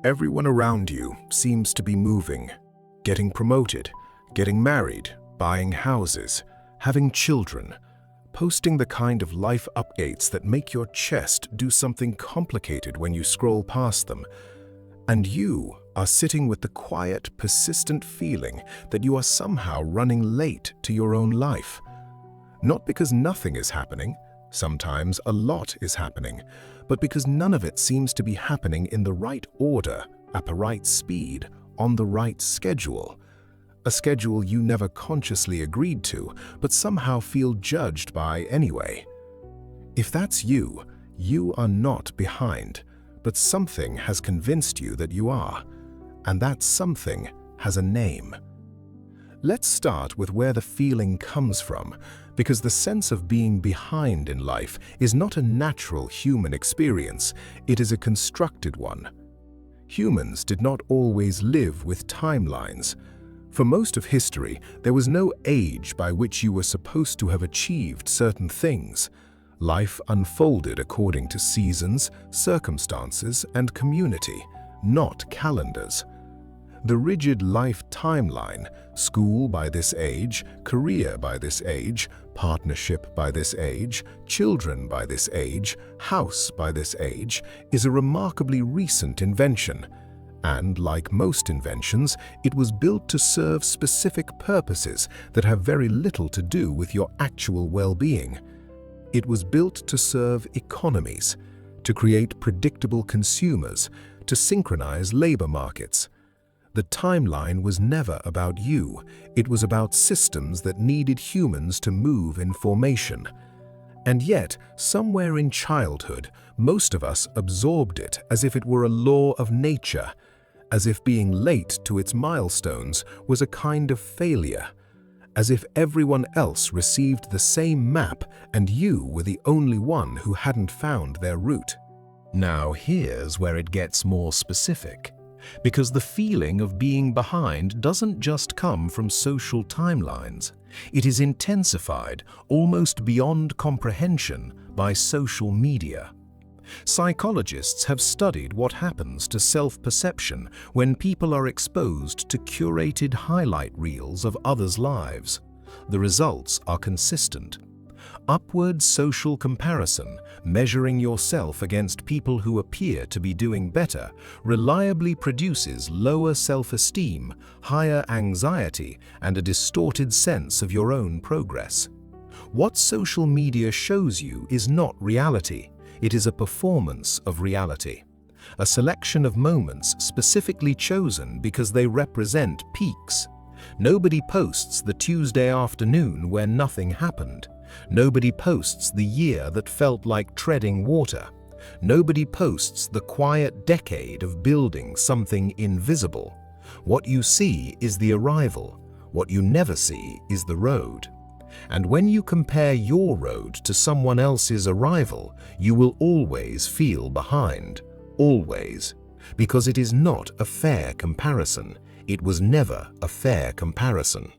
Everyone around you seems to be moving, getting promoted, getting married, buying houses, having children, posting the kind of life updates that make your chest do something complicated when you scroll past them. And you are sitting with the quiet, persistent feeling that you are somehow running late to your own life. Not because nothing is happening, sometimes a lot is happening, but because none of it seems to be happening in the right order, at the right speed, on the right schedule. A schedule you never consciously agreed to, but somehow feel judged by anyway. If that's you, you are not behind, but something has convinced you that you are, and that something has a name. Let's start with where the feeling comes from, because the sense of being behind in life is not a natural human experience, it is a constructed one. Humans did not always live with timelines. For most of history, there was no age by which you were supposed to have achieved certain things. Life unfolded according to seasons, circumstances, and community, not calendars. The rigid life timeline, school by this age, career by this age, partnership by this age, children by this age, house by this age, is a remarkably recent invention. And like most inventions, it was built to serve specific purposes that have very little to do with your actual well-being. It was built to serve economies, to create predictable consumers, to synchronize labor markets. The timeline was never about you, it was about systems that needed humans to move in formation. And yet, somewhere in childhood, most of us absorbed it as if it were a law of nature, as if being late to its milestones was a kind of failure, as if everyone else received the same map and you were the only one who hadn't found their route. Now here's where it gets more specific. Because the feeling of being behind doesn't just come from social timelines. It is intensified, almost beyond comprehension, by social media. Psychologists have studied what happens to self-perception when people are exposed to curated highlight reels of others' lives. The results are consistent. Upward social comparison, measuring yourself against people who appear to be doing better, reliably produces lower self-esteem, higher anxiety, and a distorted sense of your own progress. What social media shows you is not reality. It is a performance of reality. A selection of moments specifically chosen because they represent peaks. Nobody posts the Tuesday afternoon where nothing happened. Nobody posts the year that felt like treading water. Nobody posts the quiet decade of building something invisible. What you see is the arrival. What you never see is the road. And when you compare your road to someone else's arrival, you will always feel behind. Always. Because it is not a fair comparison. It was never a fair comparison.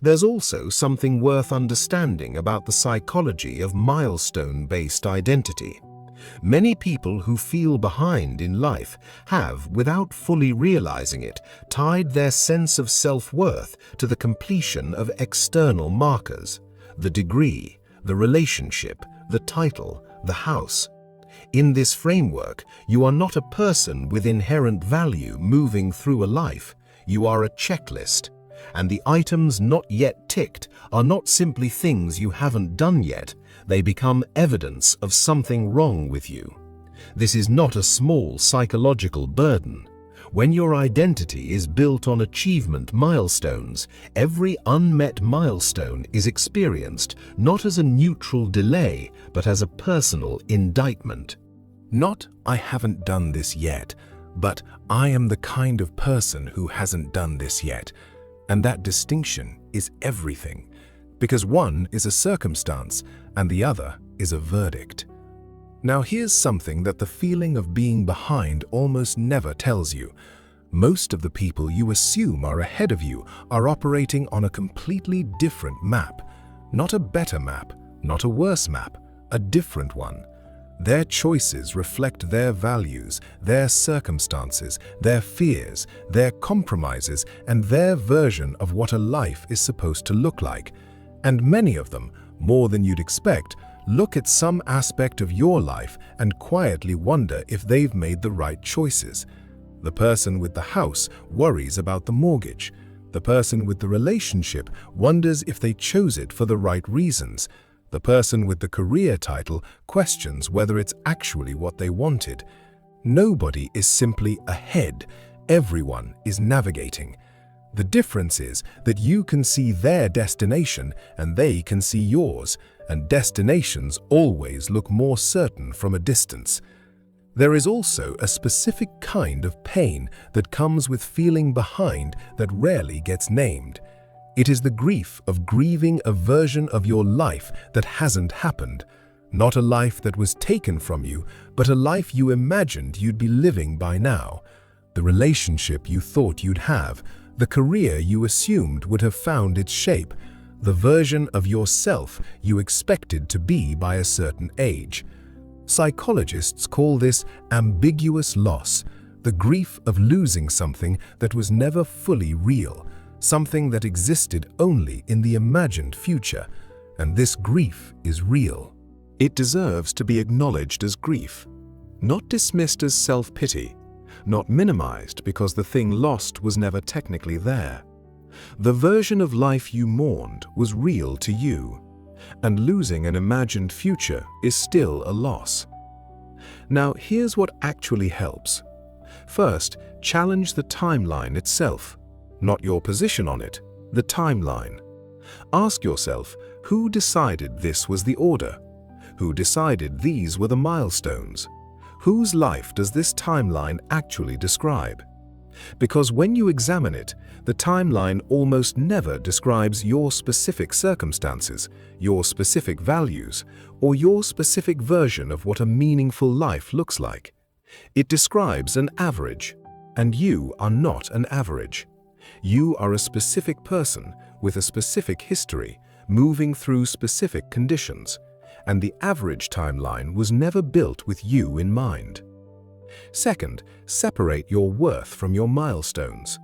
There's also something worth understanding about the psychology of milestone-based identity. Many people who feel behind in life have, without fully realizing it, tied their sense of self-worth to the completion of external markers, the degree, the relationship, the title, the house. In this framework, you are not a person with inherent value moving through a life. You are a checklist. And the items not yet ticked are not simply things you haven't done yet, they become evidence of something wrong with you. This is not a small psychological burden. When your identity is built on achievement milestones, every unmet milestone is experienced not as a neutral delay, but as a personal indictment. Not, "I haven't done this yet," but "I am the kind of person who hasn't done this yet." And that distinction is everything, because one is a circumstance and the other is a verdict. Now here's something that the feeling of being behind almost never tells you. Most of the people you assume are ahead of you are operating on a completely different map. Not a better map, not a worse map, a different one. Their choices reflect their values, their circumstances, their fears, their compromises, and their version of what a life is supposed to look like. And many of them, more than you'd expect, look at some aspect of your life and quietly wonder if they've made the right choices. The person with the house worries about the mortgage. The person with the relationship wonders if they chose it for the right reasons. The person with the career title questions whether it's actually what they wanted. Nobody is simply ahead. Everyone is navigating. The difference is that you can see their destination and they can see yours, and destinations always look more certain from a distance. There is also a specific kind of pain that comes with feeling behind that rarely gets named. It is the grief of grieving a version of your life that hasn't happened. Not a life that was taken from you, but a life you imagined you'd be living by now. The relationship you thought you'd have, the career you assumed would have found its shape, the version of yourself you expected to be by a certain age. Psychologists call this ambiguous loss, the grief of losing something that was never fully real, something that existed only in the imagined future, and this grief is real. It deserves to be acknowledged as grief, not dismissed as self-pity, not minimized because the thing lost was never technically there. The version of life you mourned was real to you, and losing an imagined future is still a loss. Now, here's what actually helps. First, challenge the timeline itself, not your position on it, the timeline. Ask yourself, who decided this was the order? Who decided these were the milestones? Whose life does this timeline actually describe? Because when you examine it, the timeline almost never describes your specific circumstances, your specific values, or your specific version of what a meaningful life looks like. It describes an average, and you are not an average. You are a specific person with a specific history, moving through specific conditions, and the average timeline was never built with you in mind. Second, separate your worth from your milestones.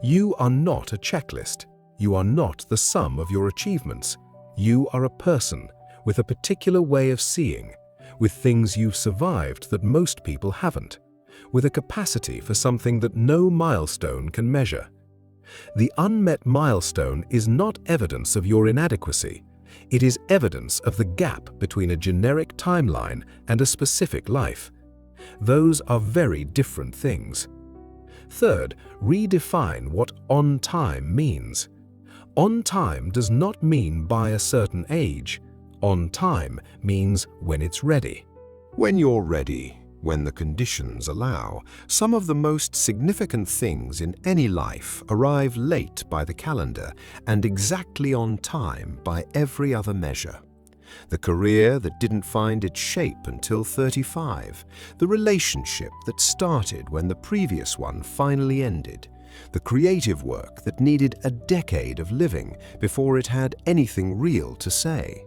You are not a checklist. You are not the sum of your achievements. You are a person with a particular way of seeing, with things you've survived that most people haven't, with a capacity for something that no milestone can measure. The unmet milestone is not evidence of your inadequacy. It is evidence of the gap between a generic timeline and a specific life. Those are very different things. Third, redefine what on time means. On time does not mean by a certain age. On time means when it's ready. When you're ready, when the conditions allow, some of the most significant things in any life arrive late by the calendar and exactly on time by every other measure. The career that didn't find its shape until 35, the relationship that started when the previous one finally ended, the creative work that needed a decade of living before it had anything real to say.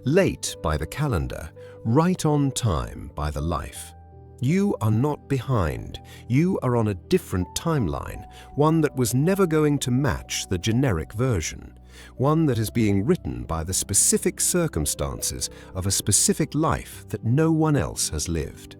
Late by the calendar, right on time by the life. You are not behind. You are on a different timeline, one that was never going to match the generic version, one that is being written by the specific circumstances of a specific life that no one else has lived.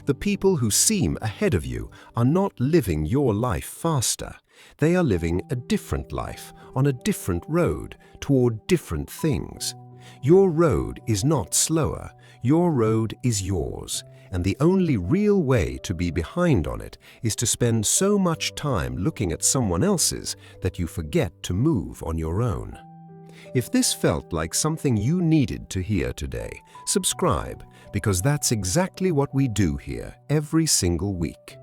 The people who seem ahead of you are not living your life faster. They are living a different life on a different road toward different things. Your road is not slower. Your road is yours. And the only real way to be behind on it is to spend so much time looking at someone else's that you forget to move on your own. If this felt like something you needed to hear today, subscribe, because that's exactly what we do here every single week.